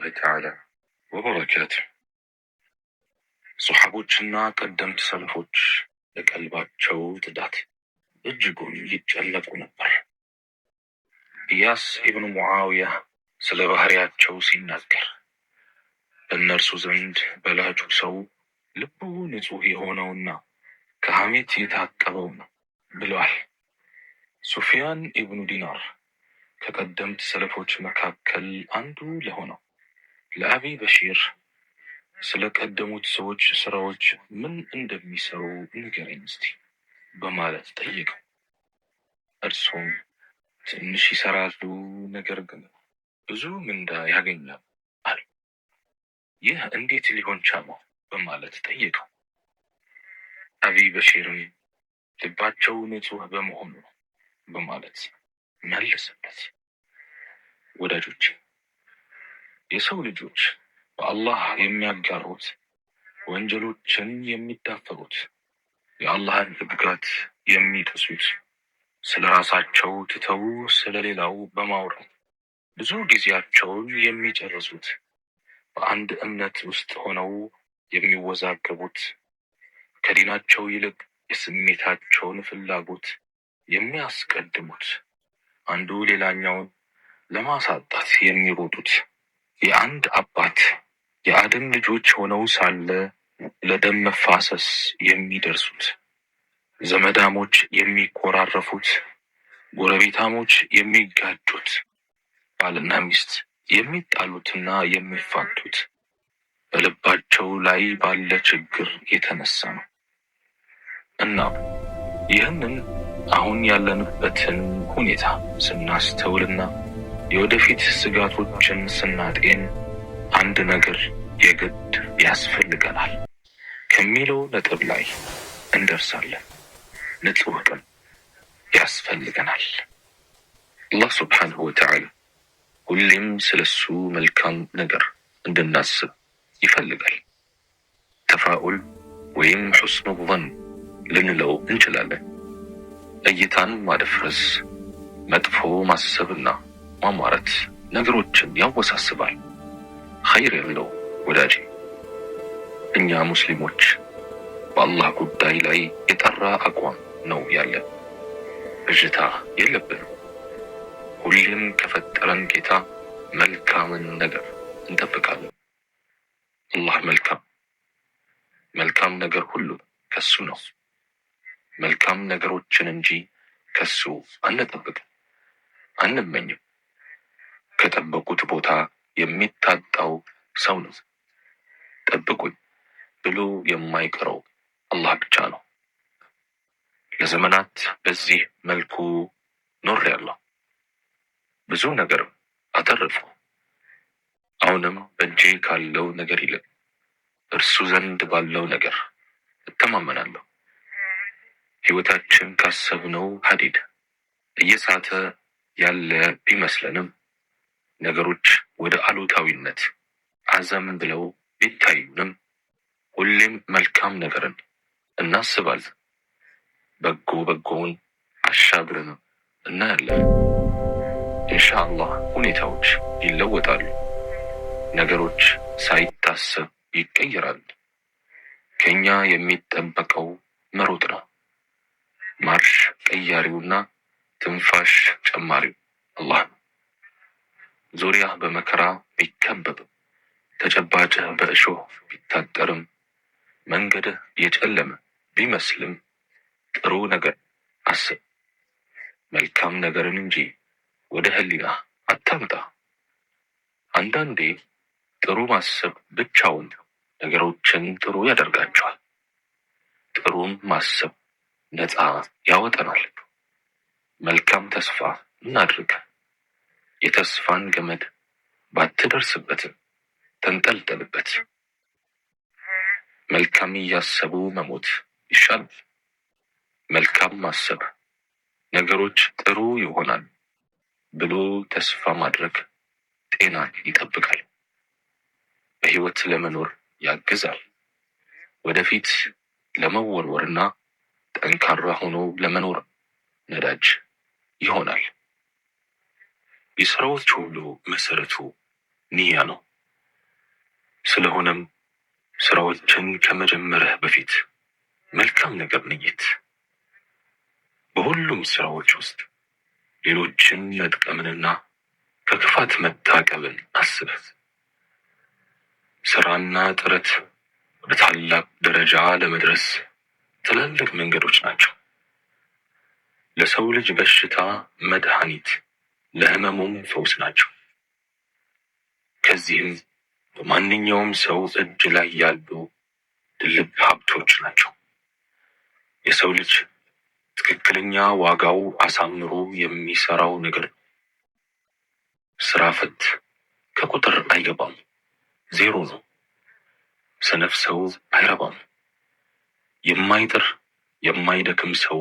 تعالى وبركاته ሶሐቦችና ቀደምት ሰልፎች ለቀልባቸው ትዳት እጅጉን ይጨነቁ ነበር። ኢያስ ኢብኑ ሙዓውያ ስለ ባህሪያቸው ሲናገር በእነርሱ ዘንድ በላጩ ሰው ልቡ ንጹሕ የሆነውና ከሐሜት የታቀበው ነው ብለዋል። ሱፊያን ኢብኑ ዲናር ከቀደምት ሰለፎች መካከል አንዱ ለሆነው ለአቢ በሺር ስለ ቀደሙት ሰዎች ስራዎች ምን እንደሚሰሩ ንገረኝ እስቲ በማለት ጠየቀው። እርሱም ትንሽ ይሰራሉ፣ ነገር ግን ብዙ ምንዳ ያገኛሉ አለ። ይህ እንዴት ሊሆን ቻለው በማለት ጠየቀው። አቢ በሺርም ልባቸው ንጹሕ በመሆኑ ነው በማለት መለሰበት። ወዳጆች፣ የሰው ልጆች በአላህ የሚያጋሩት፣ ወንጀሎችን የሚዳፈሩት፣ የአላህን ሕግጋት የሚጥሱት፣ ስለ ራሳቸው ትተው ስለ ሌላው በማውራት ብዙ ጊዜያቸውን የሚጨርሱት፣ በአንድ እምነት ውስጥ ሆነው የሚወዛገቡት፣ ከዲናቸው ይልቅ የስሜታቸውን ፍላጎት የሚያስቀድሙት፣ አንዱ ሌላኛውን ለማሳጣት የሚሮጡት፣ የአንድ አባት የአደም ልጆች ሆነው ሳለ ለደም መፋሰስ የሚደርሱት፣ ዘመዳሞች የሚኮራረፉት፣ ጎረቤታሞች የሚጋጩት፣ ባልና ሚስት የሚጣሉትና የሚፋቱት በልባቸው ላይ ባለ ችግር የተነሳ ነው። እናም ይህንን አሁን ያለንበትን ሁኔታ ስናስተውልና የወደፊት ስጋቶችን ስናጤን አንድ ነገር የግድ ያስፈልገናል ከሚለው ነጥብ ላይ እንደርሳለን። ንጹሕ ቀን ያስፈልገናል። አላህ ሱብሓነሁ ወተዓላ ሁሌም ስለሱ መልካም ነገር እንድናስብ ይፈልጋል። ተፋኡል ወይም ሑስኑ ظን ልንለው እንችላለን። እይታን ማደፍረስ፣ መጥፎ ማሰብና ማሟረት ነገሮችን ያወሳስባል። ኸይር የለው ወዳጄ። እኛ ሙስሊሞች በአላህ ጉዳይ ላይ የጠራ አቋም ነው ያለን። ብዥታ የለብንም። ሁሌም ከፈጠረን ጌታ መልካምን ነገር እንጠብቃለን። አላህ መልካም ነገር ሁሉ ከሱ ነው። መልካም ነገሮችን እንጂ ከሱ አንጠብቅም፣ አንመኝም። ከጠበቁት ቦታ የሚታጣው ሰው ነው። ጠብቁኝ ብሎ የማይቀረው አላህ ብቻ ነው። ለዘመናት በዚህ መልኩ ኖሬያለሁ። ብዙ ነገር አተረፍኩ። አሁንም በእጄ ካለው ነገር ይልቅ እርሱ ዘንድ ባለው ነገር እተማመናለሁ። ሕይወታችን ካሰብነው ሐዲድ እየሳተ ያለ ቢመስለንም ነገሮች ወደ አሉታዊነት አዘም ብለው ቢታዩንም ሁሌም መልካም ነገርን እናስባለን። በጎውን አሻግረን እናያለን። ኢንሻአላህ ሁኔታዎች ይለወጣሉ። ነገሮች ሳይታሰብ ይቀየራሉ። ከኛ የሚጠበቀው መሮጥ ነው። ማርሽ ቀያሪውና ትንፋሽ ጨማሪው አላህ ነው። ዙሪያህ በመከራ ቢከበብም፣ ተጨባጭህ በእሾህ ቢታጠርም፣ መንገድህ የጨለመ ቢመስልም ጥሩ ነገር አስብ። መልካም ነገርን እንጂ ወደ ህሊናህ አታምጣ። አንዳንዴ ጥሩ ማሰብ ብቻውን ነገሮችን ጥሩ ያደርጋቸዋል። ጥሩም ማሰብ ነፃ ያወጣናል። መልካም ተስፋ እናድርግ። የተስፋን ገመድ ባትደርስበትም ተንጠልጠልበት። መልካም እያሰቡ መሞት ይሻላል። መልካም ማሰብ ነገሮች ጥሩ ይሆናል ብሎ ተስፋ ማድረግ ጤናን ይጠብቃል። በሕይወት ለመኖር ያግዛል። ወደፊት ለመወርወርና ጠንካራ ሆኖ ለመኖር ነዳጅ ይሆናል። የሥራዎች ሁሉ መሰረቱ ንያ ነው። ስለሆነም ስራዎችን ከመጀመርህ በፊት መልካም ነገር ንይት። በሁሉም ስራዎች ውስጥ ሌሎችን መጥቀምንና ከክፋት መታቀብን አስብ። ስራና ጥረት ወደ ታላቅ ደረጃ ለመድረስ ትላልቅ መንገዶች ናቸው። ለሰው ልጅ በሽታ መድኃኒት፣ ለህመሙም ፈውስ ናቸው። ከዚህም በማንኛውም ሰው እጅ ላይ ያሉ ድልብ ሀብቶች ናቸው። የሰው ልጅ ትክክለኛ ዋጋው አሳምሮ የሚሰራው ነገር ነው። ስራ ፈት ከቁጥር አይገባም፣ ዜሮ ነው። ሰነፍ ሰው አይረባም። የማይጥር የማይደክም ሰው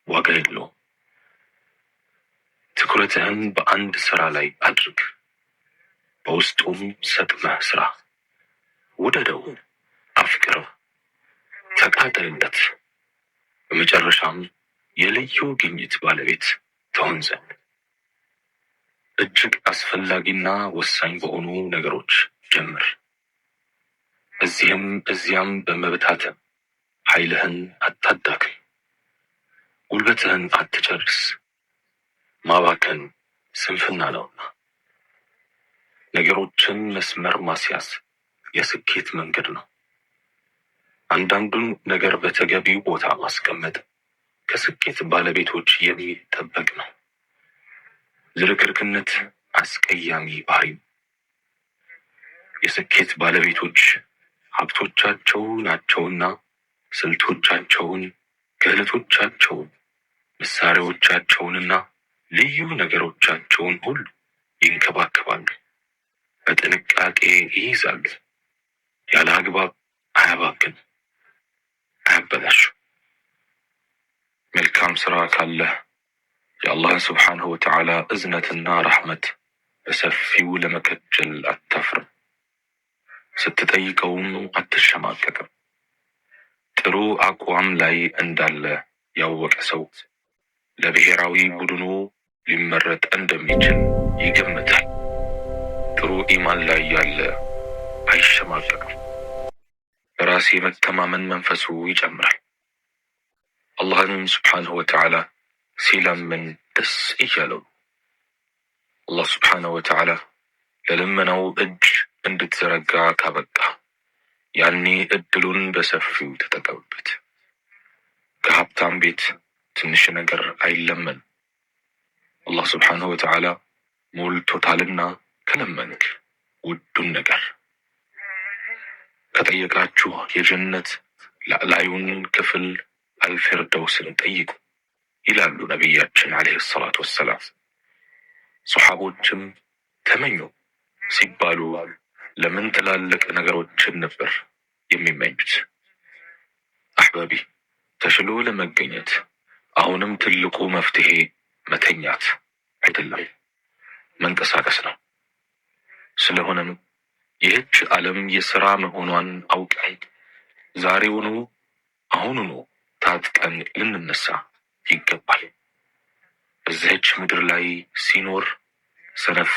ዋጋ የለውም። ትኩረትህን በአንድ ስራ ላይ አድርግ፣ በውስጡም ሰጥመህ ስራ። ውደደው፣ አፍቅረው፣ ተቃጠልለት። በመጨረሻም የልዩ ግኝት ባለቤት ትሆን ዘንድ እጅግ አስፈላጊና ወሳኝ በሆኑ ነገሮች ጀምር። እዚህም እዚያም በመበታተን ኃይልህን አታዳክም። ጉልበትህን አትጨርስ። ማባከን ስንፍና ነውና። ነገሮችን መስመር ማስያዝ የስኬት መንገድ ነው። አንዳንዱን ነገር በተገቢው ቦታ ማስቀመጥ ከስኬት ባለቤቶች የሚጠበቅ ነው። ዝርክርክነት አስቀያሚ ባህሪ። የስኬት ባለቤቶች ሀብቶቻቸው ናቸውና ስልቶቻቸውን፣ ክህሎቶቻቸውን፣ መሳሪያዎቻቸውንና ልዩ ነገሮቻቸውን ሁሉ ይንከባከባሉ፣ በጥንቃቄ ይይዛሉ። ያለ አግባብ አያባክኑ፣ አያበላሹ። መልካም ስራ ካለህ የአላህ ስብሓንሁ ወተዓላ እዝነትና ረሕመት በሰፊው ለመከጀል አታፍርም። ስትጠይቀውም አትሸማቀቅም። ጥሩ አቋም ላይ እንዳለ ያወቀ ሰው ለብሔራዊ ቡድኑ ሊመረጥ እንደሚችል ይገምታል። ጥሩ ኢማን ላይ ያለ አይሸማቀቅም። በራስ የመተማመን መንፈሱ ይጨምራል። አላህንም ስብሓንሁ ወተዓላ ሲለምን ደስ እያለው አላህ ስብሓንሁ ወተዓላ ለልመናው እጅ እንድትዘረጋ ካበቃ ያኔ እድሉን በሰፊው ተጠቀምበት። ከሀብታም ቤት ትንሽ ነገር አይለመን። አላህ ስብሓንሁ ወተዓላ ሞልቶታልና ከለመንክ ውዱን ነገር ከጠየቃችሁ የጀነት ላዕላዩን ክፍል አልፊርደውስን ጠይቁ ይላሉ ነቢያችን ዓለይሂ ሰላቱ ወሰላም። ሶሓቦችም ተመኙ ሲባሉ ለምን ትላልቅ ነገሮችን ነበር የሚመኙት? አሕባቢ፣ ተሽሎ ለመገኘት አሁንም ትልቁ መፍትሄ መተኛት አይደለም፣ መንቀሳቀስ ነው። ስለሆነም ይህች ዓለም የሥራ መሆኗን አውቀን ዛሬውኑ አሁኑኑ ታጥቀን ልንነሳ ይገባል። በዚህች ምድር ላይ ሲኖር ሰነፍ፣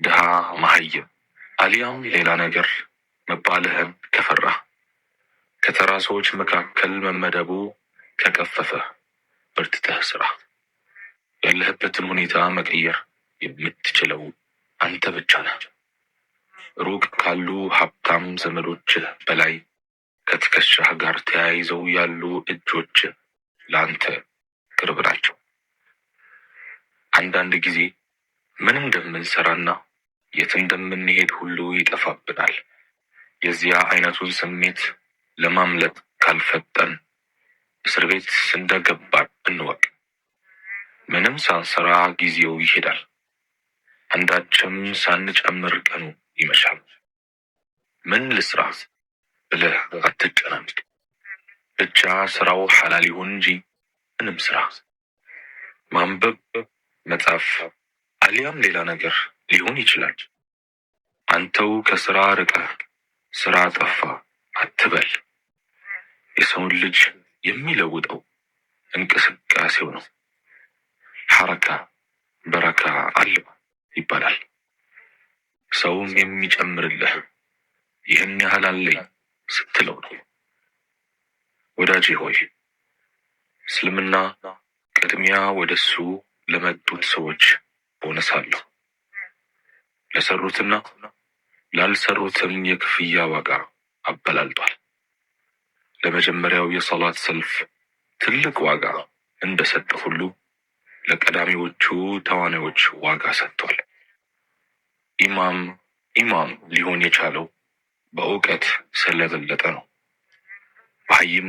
ድሃ፣ መሃይም አሊያም ሌላ ነገር መባልህን ከፈራ፣ ከተራ ሰዎች መካከል መመደቡ ከቀፈፈ በርትተህ ስራ። ያለህበትን ሁኔታ መቀየር የምትችለው አንተ ብቻ ነህ። ሩቅ ካሉ ሀብታም ዘመዶችህ በላይ ከትከሻህ ጋር ተያይዘው ያሉ እጆች ለአንተ ቅርብ ናቸው። አንዳንድ ጊዜ ምን እንደምንሰራና የት እንደምንሄድ ሁሉ ይጠፋብናል። የዚያ አይነቱን ስሜት ለማምለጥ ካልፈጠን እስር ቤት እንደገባን እንወቅ። ምንም ሳንሰራ ጊዜው ይሄዳል። አንዳችም ሳንጨምር ቀኑ ይመሻል። ምን ልስራ ብለህ አትጨናንቅ። ብቻ ስራው ሐላል ይሁን እንጂ ምንም ስራ። ማንበብ፣ መጻፍ አሊያም ሌላ ነገር ሊሆን ይችላል። አንተው ከስራ ርቀህ ስራ ጠፋ አትበል። የሰውን ልጅ የሚለውጠው እንቅስቃሴው ነው። ሐረካ በረካ አለው ይባላል። ሰውም የሚጨምርልህ ይህን ያህል አለኝ ስትለው ነው። ወዳጄ ሆይ እስልምና ቅድሚያ ወደሱ ለመጡት ሰዎች ቦነስ አለው። ለሰሩትና ላልሰሩትም የክፍያ ዋጋ አበላልጧል። ለመጀመሪያው የሰላት ሰልፍ ትልቅ ዋጋ እንደሰጠ ሁሉ ለቀዳሚዎቹ ተዋናዮች ዋጋ ሰጥቷል። ኢማም ሊሆን የቻለው በእውቀት ስለበለጠ ነው። መሃይም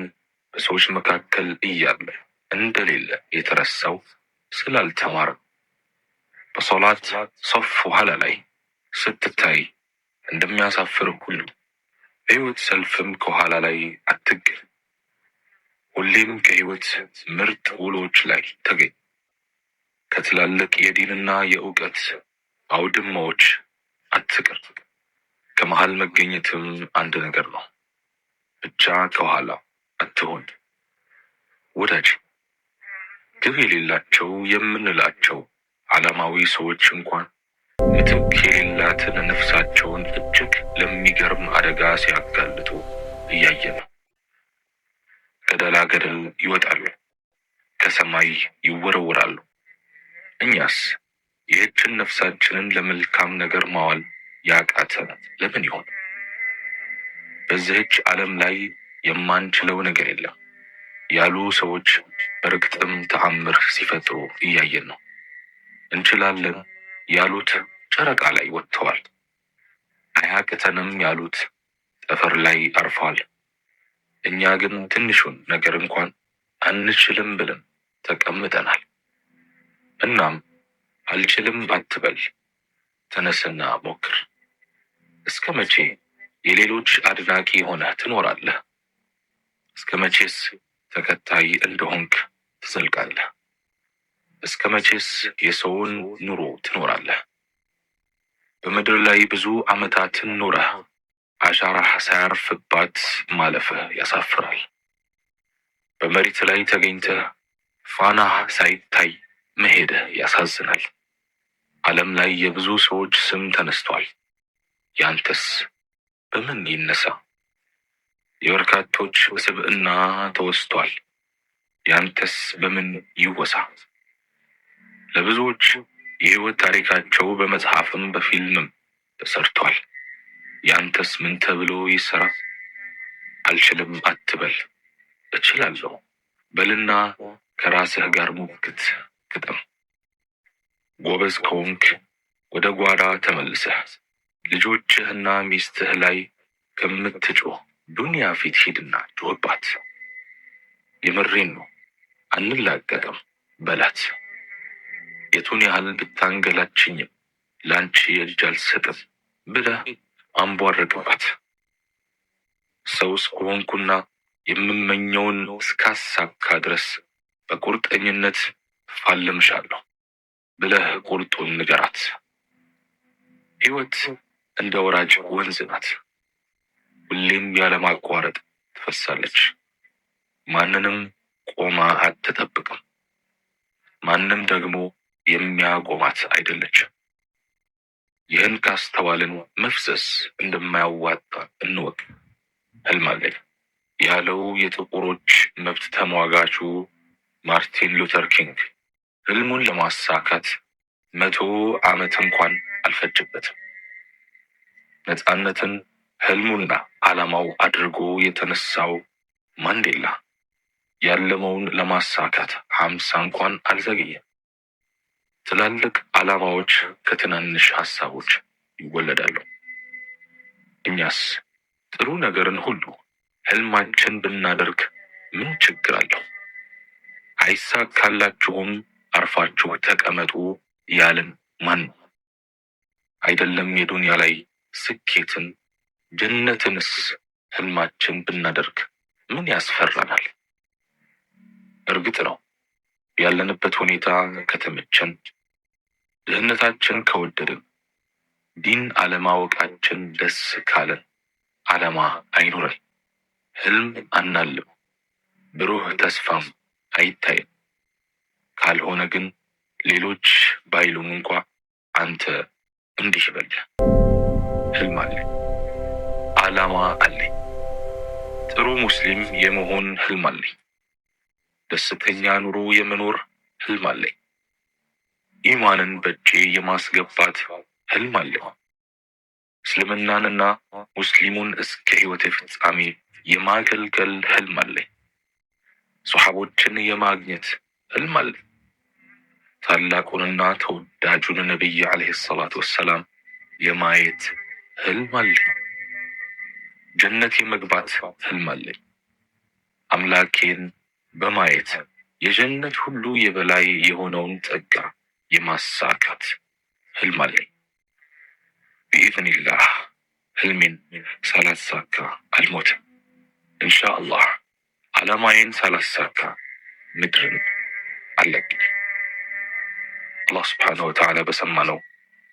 በሰዎች መካከል እያለ እንደሌለ የተረሳው ስላልተማረ። በሶላት ሶፍ ኋላ ላይ ስትታይ እንደሚያሳፍር ሁሉ በሕይወት ሰልፍም ከኋላ ላይ አትገኝ። ሁሌም ከሕይወት ምርጥ ውሎች ላይ ተገኝ። ከትላልቅ የዲንና የእውቀት አውድማዎች አትቅር። ከመሃል መገኘትም አንድ ነገር ነው። ብቻ ከኋላ አትሆን። ወዳጅ ግብ የሌላቸው የምንላቸው ዓላማዊ ሰዎች እንኳን ምትክ የሌላትን ነፍሳቸውን እጅግ ለሚገርም አደጋ ሲያጋልጡ እያየን ነው። ገደላ ገደል ይወጣሉ፣ ከሰማይ ይወረወራሉ። እኛስ ይህችን ነፍሳችንን ለመልካም ነገር ማዋል ያቃተን ለምን ይሆን? በዚህች ዓለም ላይ የማንችለው ነገር የለም ያሉ ሰዎች በርግጥም ተአምር ሲፈጥሩ እያየን ነው። እንችላለን ያሉት ጨረቃ ላይ ወጥተዋል። አያቅተንም ያሉት ጠፈር ላይ አርፈዋል። እኛ ግን ትንሹን ነገር እንኳን አንችልም ብለን ተቀምጠናል። እናም አልችልም አትበል፣ ተነስና ሞክር። እስከ መቼ የሌሎች አድናቂ ሆነህ ትኖራለህ? እስከ መቼስ ተከታይ እንደሆንክ ትዘልቃለህ? እስከ መቼስ የሰውን ኑሮ ትኖራለህ? በምድር ላይ ብዙ ዓመታትን ኑረህ አሻራህ ሳያርፍባት ማለፍህ ያሳፍራል። በመሬት ላይ ተገኝተህ ፋናህ ሳይታይ መሄድህ ያሳዝናል። ዓለም ላይ የብዙ ሰዎች ስም ተነስቷል። ያንተስ በምን ይነሳ? የበርካቶች ስብዕና ተወስቷል። ያንተስ በምን ይወሳ? ለብዙዎች የሕይወት ታሪካቸው በመጽሐፍም በፊልምም ተሰርቷል። ያንተስ ምን ተብሎ ይሰራ? አልችልም አትበል፣ እችላለሁ በልና ከራስህ ጋር ሙግት ግጠም። ጎበዝ ከሆንክ ወደ ጓዳ ተመልሰህ ልጆችህና ሚስትህ ላይ ከምትጮህ ዱንያ ፊት ሂድና ጮህባት። የምሬን ነው አንላቀቅም በላት። የቱን ያህል ብታንገላችኝም ላንቺ የእጅ አልሰጥም ብለህ አንቧርቅባት። ሰውስ ከሆንኩና የምመኘውን እስካሳካ ድረስ በቁርጠኝነት ፋለምሻለሁ ብለህ ቁርጡን ንገራት። ሕይወት እንደ ወራጅ ወንዝ ናት። ሁሌም ያለማቋረጥ ትፈሳለች። ማንንም ቆማ አትጠብቅም። ማንም ደግሞ የሚያቆማት አይደለችም። ይህን ካስተዋልን መፍሰስ እንደማያዋጣ እንወቅ። ህልም አለኝ ያለው የጥቁሮች መብት ተሟጋቹ ማርቲን ሉተር ኪንግ ህልሙን ለማሳካት 100 ዓመት እንኳን አልፈጀበትም። ነፃነትን ህልሙና ዓላማው አድርጎ የተነሳው ማንዴላ ያለመውን ለማሳካት 50 እንኳን አልዘገየም። ትላልቅ ዓላማዎች ከትናንሽ ሐሳቦች ይወለዳሉ። እኛስ ጥሩ ነገርን ሁሉ ህልማችን ብናደርግ ምን ችግር አለው? አይሳካላችሁም አርፋችሁ ተቀመጡ ያልን ማን ነው? አይደለም የዱንያ ላይ ስኬትን ጀነትንስ ህልማችን ብናደርግ ምን ያስፈራናል? እርግጥ ነው ያለንበት ሁኔታ ከተመቸን፣ ድህነታችን ከወደድን፣ ዲን አለማወቃችን ደስ ካለን ዓላማ አይኑረን፣ ህልም አናልም፣ ብሩህ ተስፋም አይታይም። ካልሆነ ግን ሌሎች ባይሉም እንኳ አንተ እንዲህ በል፣ ህልም አለኝ፣ ዓላማ አለኝ። ጥሩ ሙስሊም የመሆን ህልም አለኝ። ደስተኛ ኑሮ የመኖር ህልም አለኝ። ኢማንን በእጄ የማስገባት ህልም አለኝ። እስልምናንና ሙስሊሙን እስከ ሕይወቴ ፍጻሜ የማገልገል ህልም አለኝ። ሶሐቦችን የማግኘት ህልም አለኝ። ታላቁንና ተወዳጁን ነቢይ ዓለይሂ ሰላቱ ወሰላም የማየት ህልም አለኝ። ጀነት የመግባት ህልም አለኝ። አምላኬን በማየት የጀነት ሁሉ የበላይ የሆነውን ጸጋ የማሳካት ህልም አለኝ። ቢኢዝኒላህ ህልሜን ሳላሳካ አልሞትም። ኢንሻአላህ ዓላማዬን ሳላሳካ ምድርን አልለቅም። አላህ ስብሓነሁ ወተዓላ በሰማነው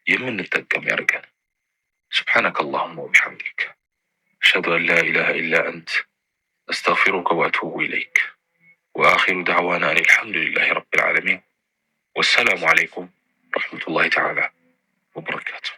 የምንጠቀም ያድርገን። سبحانك اللهم وبحمدك أشهد أن لا إله إلا أنت أستغفرك وأتوب إليك وآخر دعوانا أن الحمد لله رب العالمين والسلام عليكم ورحمة الله تعالى وبركاته.